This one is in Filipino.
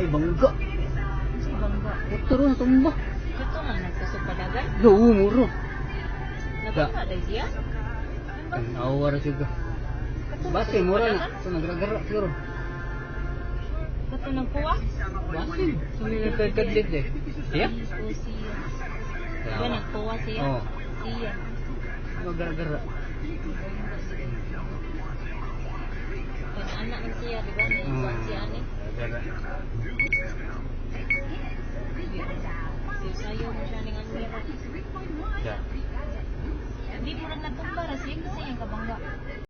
bangga. Sa bangga. Ito ron, tumba. Ito nga nagkasupadagan. Oo, muro. Nabangga dahil siya. Awar siya. Base, mura na. Ito, nagragara siguro. Kato ng kuwa? Base. Sumi nagkagkadlit eh. Siya? O siya. Diba nagkuwa siya? Oo. Siya. Nagragara. Pag-anak ng siya, diba? Naiwan siya ni. Sayo mo siya ng ang mira. Siya. Hindi mo rin nagkumpara siya kasi yung kabangga.